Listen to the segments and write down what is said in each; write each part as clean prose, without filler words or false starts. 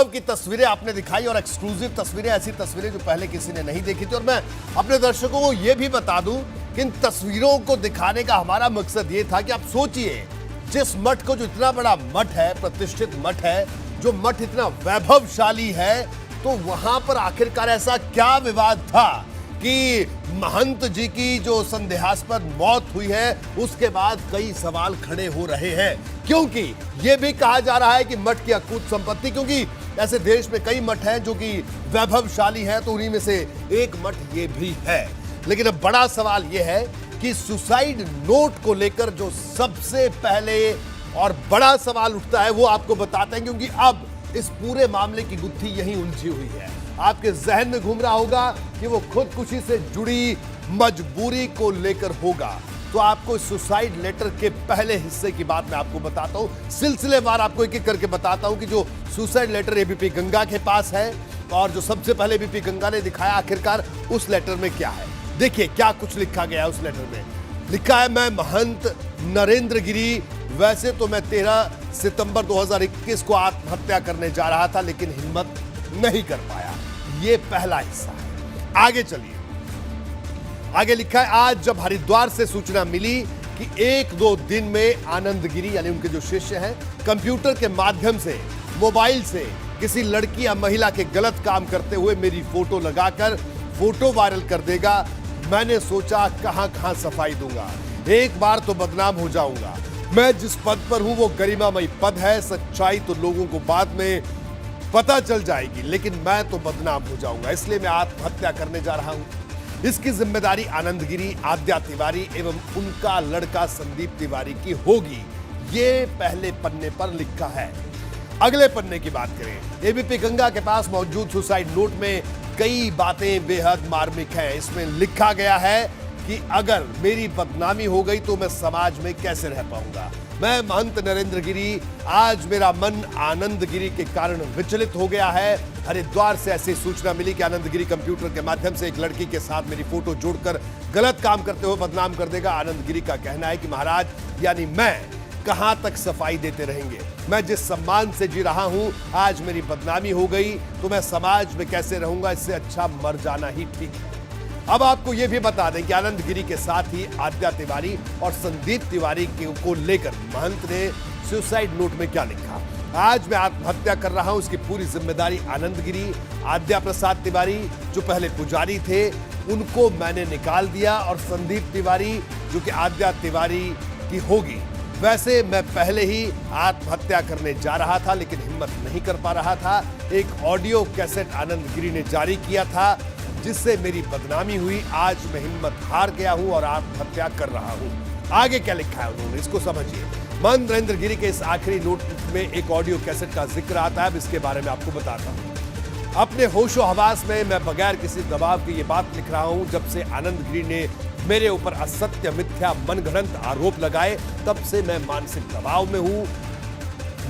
की तस्वीरें आपने दिखाई और एक्सक्लूसिव तस्वीरें, ऐसी तस्वीरें जो पहले किसी ने नहीं देखी थी। और मैं अपने दर्शकों को यह भी बता दूं कि इन तस्वीरों को दिखाने का हमारा मकसद यह था कि आप सोचिए, जिस मठ को, जो इतना बड़ा मठ है, प्रतिष्ठित मठ है, जो मठ इतना वैभवशाली है, तो वहां पर आखिरकार ऐसा क्या विवाद था कि महंत जी की जो संदेहास्पद मौत हुई है, उसके बाद कई सवाल खड़े हो रहे हैं। क्योंकि यह भी कहा जा रहा है कि मठ की अकूत संपत्ति, क्योंकि ऐसे देश में कई मठ हैं जो कि वैभवशाली हैं, तो उन्हीं में से एक मठ ये भी है। लेकिन अब बड़ा सवाल यह है कि सुसाइड नोट को लेकर जो सबसे पहले और बड़ा सवाल उठता है, वो आपको बताते हैं, क्योंकि अब इस पूरे मामले की गुत्थी यहीं उलझी हुई है। आपके जहन में घूम रहा होगा कि वो खुदकुशी से जुड़ी मजबूरी को लेकर होगा। तो आपको सुसाइड लेटर के पहले हिस्से की बात मैं आपको बताता हूं, सिलसिलेवार आपको एक एक करके बताता हूं कि जो सुसाइड लेटर एबीपी गंगा के पास है और जो सबसे पहले एबीपी गंगा ने दिखाया, आखिरकार उस लेटर में क्या है। देखिए क्या कुछ लिखा गया है उस लेटर में। लिखा है, मैं महंत नरेंद्र गिरी, वैसे तो मैं 13 सितंबर 2021 को आत्महत्या करने जा रहा था, लेकिन हिम्मत नहीं कर पाया। ये पहला हिस्सा है। आगे चलिए, आगे लिखा है, आज जब हरिद्वार से सूचना मिली कि 1-2 दिन में आनंद गिरी, यानी उनके जो शिष्य हैं, कंप्यूटर के माध्यम से, मोबाइल से किसी लड़की या महिला के गलत काम करते हुए मेरी फोटो लगाकर फोटो वायरल कर देगा, मैंने सोचा कहां सफाई दूंगा, एक बार तो बदनाम हो जाऊंगा। मैं जिस पद पर हूं वो गरिमामयी पद है, सच्चाई तो लोगों को बाद में पता चल जाएगी, लेकिन मैं तो बदनाम हो जाऊंगा, इसलिए मैं आत्महत्या करने जा रहा हूं। इसकी जिम्मेदारी आनंद गिरी, आद्या तिवारी एवं उनका लड़का संदीप तिवारी की होगी। ये पहले पन्ने पर लिखा है। अगले पन्ने की बात करें, एबीपी गंगा के पास मौजूद सुसाइड नोट में कई बातें बेहद मार्मिक हैं। इसमें लिखा गया है कि अगर मेरी बदनामी हो गई तो मैं समाज में कैसे रह पाऊंगा। मैं महंत नरेंद्र गिरी, आज मेरा मन आनंद गिरी के कारण विचलित हो गया है। हरिद्वार से ऐसी सूचना मिली कि आनंद गिरी कंप्यूटर के माध्यम से एक लड़की के साथ मेरी फोटो जोड़कर गलत काम करते हुए बदनाम कर देगा। आनंद गिरी का कहना है कि महाराज, यानी मैं कहां तक सफाई देते रहेंगे। मैं जिस सम्मान से जी रहा हूं, आज मेरी बदनामी हो गई तो मैं समाज में कैसे रहूंगा, इससे अच्छा मर जाना ही ठीक है। अब आपको यह भी बता दें कि आनंद गिरी के साथ ही आद्या तिवारी और संदीप तिवारी को लेकर महंत ने सुसाइड नोट में क्या लिखा। आज मैं आत्महत्या कर रहा हूं, इसकी पूरी जिम्मेदारी आनंद गिरी, आद्या प्रसाद तिवारी जो पहले पुजारी थे उनको मैंने निकाल दिया, और संदीप तिवारी जो कि आद्या तिवारी की होगी। वैसे मैं पहले ही आत्महत्या करने जा रहा था, लेकिन हिम्मत नहीं कर पा रहा था। एक ऑडियो कैसेट आनंद गिरी ने जारी किया था जिससे मेरी बदनामी हुई। आज मैं हिम्मत हार गया हूं और आत्महत्या कर रहा हूं। आगे क्या लिखा है उन्होंने, इसको समझिए। महंत नरेंद्र गिरी के इस आखिरी नोट में एक ऑडियो कैसेट का जिक्र आता है, अब इसके बारे में आपको बताता हूं। अपने होशो हवास में मैं बगैर किसी दबाव के ये बात लिख रहा हूं। जब से आनंद गिरी ने मेरे ऊपर असत्य, मिथ्या, मनगढ़ंत आरोप लगाए, तब से मैं मानसिक दबाव में हूं।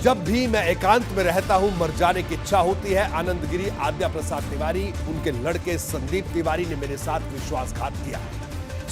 जब भी मैं एकांत में रहता हूं, मर जाने की इच्छा होती है। आनंद गिरी, आद्या प्रसाद तिवारी, उनके लड़के संदीप तिवारी ने मेरे साथ विश्वासघात किया।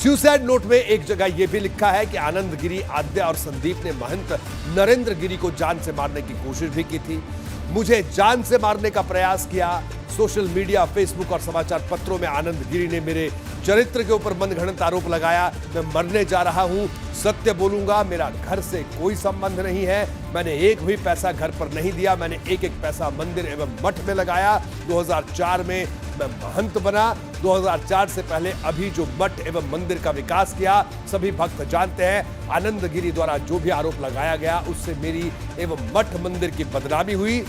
सुसाइड नोट में एक जगह यह भी लिखा है कि आनंद गिरी, आद्या और संदीप ने महंत नरेंद्र गिरी को जान से मारने की कोशिश भी की थी। मुझे जान से मारने का प्रयास किया। सोशल मीडिया, फेसबुक और समाचार पत्रों में आनंद गिरी ने मेरे चरित्र के ऊपर मनगढ़ंत आरोप लगाया। मैं मरने जा रहा हूं, सत्य बोलूंगा, मेरा घर से कोई संबंध नहीं है। मैंने एक भी पैसा घर पर नहीं दिया। मैंने एक पैसा मंदिर एवं मठ में लगाया। 2004 में मैं महंत बना। 2004 से पहले अभी जो मठ एवं मंदिर का विकास किया, सभी भक्त जानते हैं। आनंद गिरी द्वारा जो भी आरोप लगाया गया, उससे मेरी एवं मठ मंदिर की बदनामी हुई।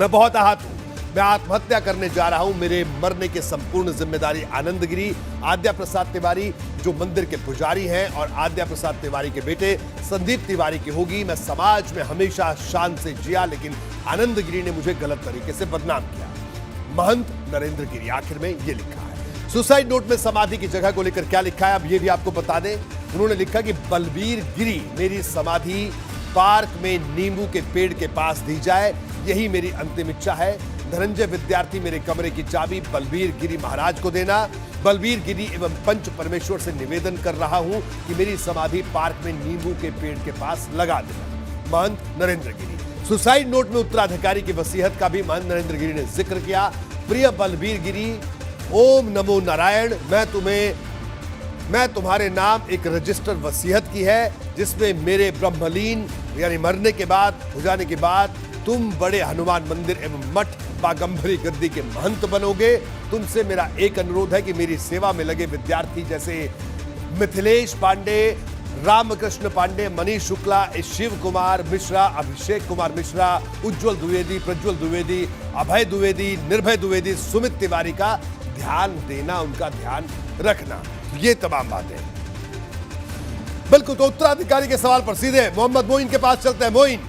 मैं बहुत आहत हूं। मैं आत्महत्या करने जा रहा हूं। मेरे मरने की संपूर्ण जिम्मेदारी आनंद गिरी, आद्या प्रसाद तिवारी जो मंदिर के पुजारी हैं, और आद्या प्रसाद तिवारी के बेटे संदीप तिवारी की होगी। मैं समाज में हमेशा शान से जिया, लेकिन आनंद गिरी ने मुझे गलत तरीके से बदनाम किया। महंत नरेंद्र गिरी, आखिर में यह लिखा है। सुसाइड नोट में समाधि की जगह को लेकर क्या लिखा है, अब यह भी आपको बता दें। उन्होंने लिखा कि बलबीर गिरी, मेरी समाधि पार्क में नींबू के पेड़ के पास दी जाए, यही मेरी अंतिम इच्छा है। धनंजय विद्यार्थी, मेरे कमरे की चाबी बलबीर गिरी महाराज को देना। बलबीर गिरी एवं पंच परमेश्वर से निवेदन कर रहा हूं कि मेरी समाधि पार्क में नींबू के पेड़ के पास लगा देना। महंत नरेंद्र गिरी। सुसाइड नोट में उत्तराधिकारी की वसीयत का भी महंत नरेंद्र गिरी ने जिक्र किया। प्रिय बलबीर गिरी, ओम नमो नारायण, मैं तुम्हारे नाम एक रजिस्टर वसीयत की है, जिसमें मेरे ब्रह्मलीन यानी मरने के बाद, हो जाने के बाद तुम बड़े हनुमान मंदिर एवं मठ बागंबरी गद्दी के महंत बनोगे। तुमसे मेरा एक अनुरोध है कि मेरी सेवा में लगे विद्यार्थी जैसे मिथिलेश पांडे, रामकृष्ण पांडे, मनीष शुक्ला, शिव कुमार मिश्रा, अभिषेक कुमार मिश्रा, उज्जवल द्विवेदी, प्रज्वल द्विवेदी, अभय द्विवेदी, निर्भय द्विवेदी, सुमित तिवारी का ध्यान देना, उनका ध्यान रखना। ये तमाम बातें बिल्कुल। तो उत्तराधिकारी के सवाल पर सीधे मोहम्मद मोइन के पास चलते हैं। मोइन,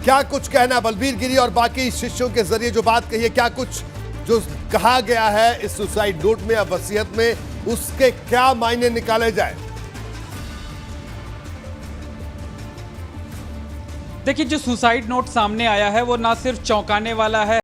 क्या कुछ कहना बलबीर गिरी और बाकी शिष्यों के जरिए जो बात कही है, क्या कुछ जो कहा गया है इस सुसाइड नोट में या वसीयत में, उसके क्या मायने निकाले जाए? देखिए, जो सुसाइड नोट सामने आया है वो ना सिर्फ चौंकाने वाला है,